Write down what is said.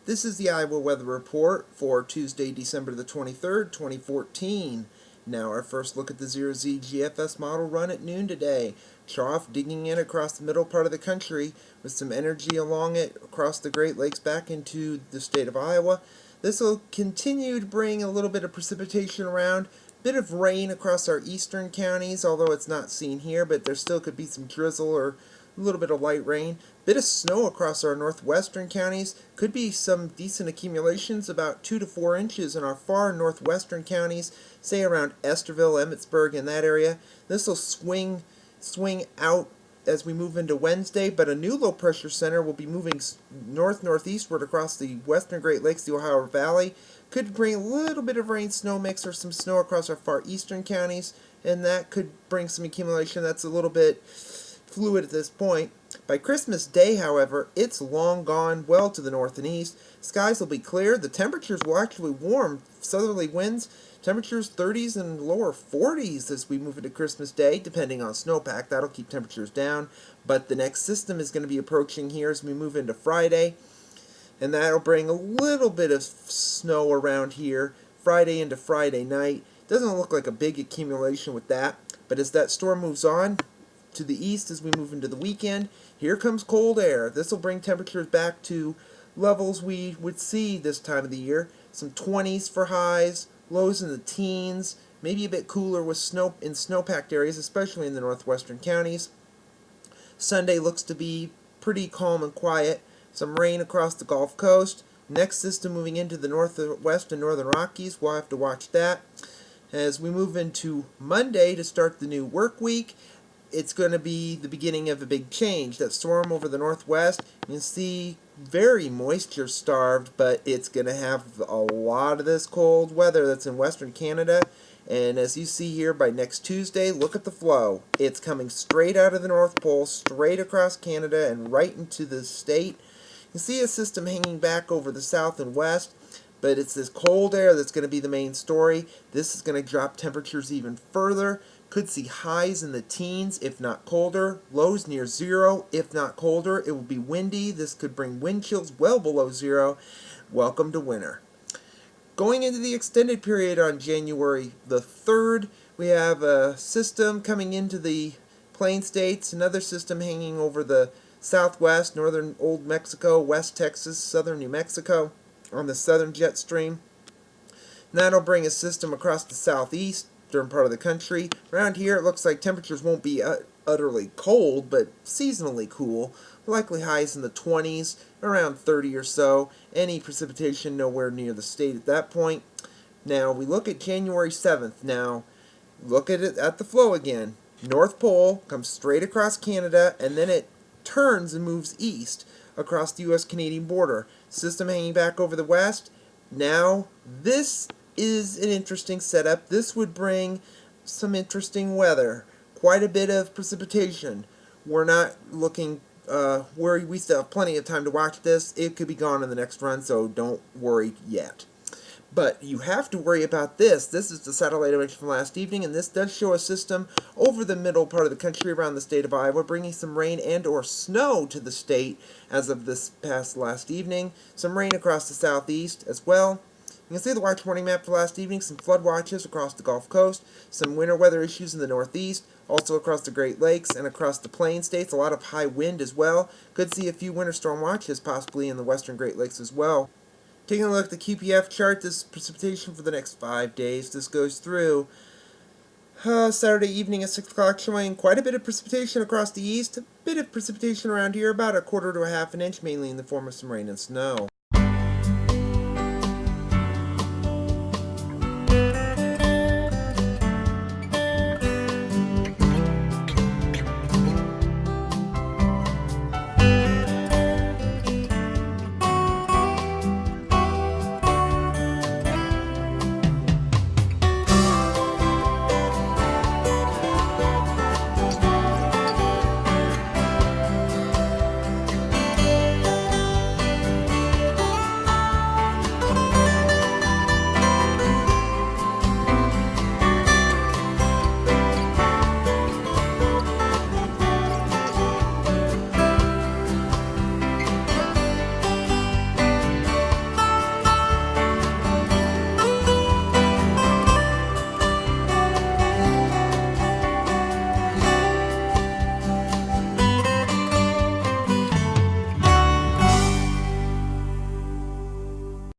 This is the Iowa Weather Report for Tuesday, December the 23rd, 2014. Now our first look at the 0Z GFS model run at noon today. Trough digging in across the middle part of the country with some energy along it across the Great Lakes back into the state of Iowa. This will continue to bring a little bit of precipitation around. Bit of rain across our eastern counties, although it's not seen here, but there still could be some drizzle or a little bit of light rain. Bit of snow across our northwestern counties. Could be some decent accumulations, about 2 to 4 inches in our far northwestern counties, say around Esterville, Emmitsburg, in that area. This will swing out as we move into Wednesday, but a new low pressure center will be moving northeastward across the western Great Lakes, the Ohio Valley. Could bring a little bit of rain snow mix or some snow across our far eastern counties, and that could bring some accumulation. That's a little bit fluid at this point. By Christmas Day, however, it's long gone well to the north and east. Skies will be clear. The temperatures will actually warm. Southerly winds, temperatures 30s and lower 40s as we move into Christmas Day, depending on snowpack. That'll keep temperatures down. But the next system is going to be approaching here as we move into Friday, and that'll bring a little bit of snow around here Friday into Friday night. Doesn't look like a big accumulation with that, but as that storm moves on to the east as we move into the weekend, here comes cold air. This will bring temperatures back to levels we would see this time of the year. Some 20s for highs, lows in the teens, maybe a bit cooler with snow in snow-packed areas, especially in the northwestern counties. Sunday looks to be pretty calm and quiet. Some rain across the Gulf Coast. Next system moving into the northwest and northern Rockies. We'll have to watch that. As we move into Monday to start the new work week, it's going to be the beginning of a big change. That storm over the northwest, you can see very moisture starved, but it's going to have a lot of this cold weather that's in western Canada. And as you see here, by next Tuesday, look at the flow. It's coming straight out of the North Pole, straight across Canada, and right into the state. You can see a system hanging back over the south and west, but it's this cold air that's going to be the main story. This is going to drop temperatures even further. Could see highs in the teens, if not colder. Lows near zero, if not colder. It will be windy. This could bring wind chills well below zero. Welcome to winter. Going into the extended period on January the 3rd, we have a system coming into the Plain States, another system hanging over the southwest, northern Old Mexico, West Texas, southern New Mexico on the southern jet stream. And that'll bring a system across the southeast part of the country. Around here it looks like temperatures won't be utterly cold, but seasonally cool. Likely highs in the 20s, around 30 or so. Any precipitation nowhere near the state at that point. Now we look at January 7th. Now look at it at the flow again. North Pole comes straight across Canada, and then it turns and moves east across the U.S.-Canadian border. System hanging back over the west. Now this is an interesting setup. This would bring some interesting weather, quite a bit of precipitation. We're not looking we still have plenty of time to watch this. It could be gone in the next run, so don't worry yet. But you have to worry about this. This is the satellite image from last evening, and this does show a system over the middle part of the country around the state of Iowa, bringing some rain and or snow to the state as of this past last evening. Some rain across the southeast as well. You can see the watch warning map for last evening, some flood watches across the Gulf Coast, some winter weather issues in the northeast, also across the Great Lakes and across the Plain States, a lot of high wind as well. Could see a few winter storm watches possibly in the western Great Lakes as well. Taking a look at the QPF chart, this is precipitation for the next 5 days. This goes through Saturday evening at 6 o'clock, showing quite a bit of precipitation across the east, a bit of precipitation around here, about a quarter to a half an inch, mainly in the form of some rain and snow.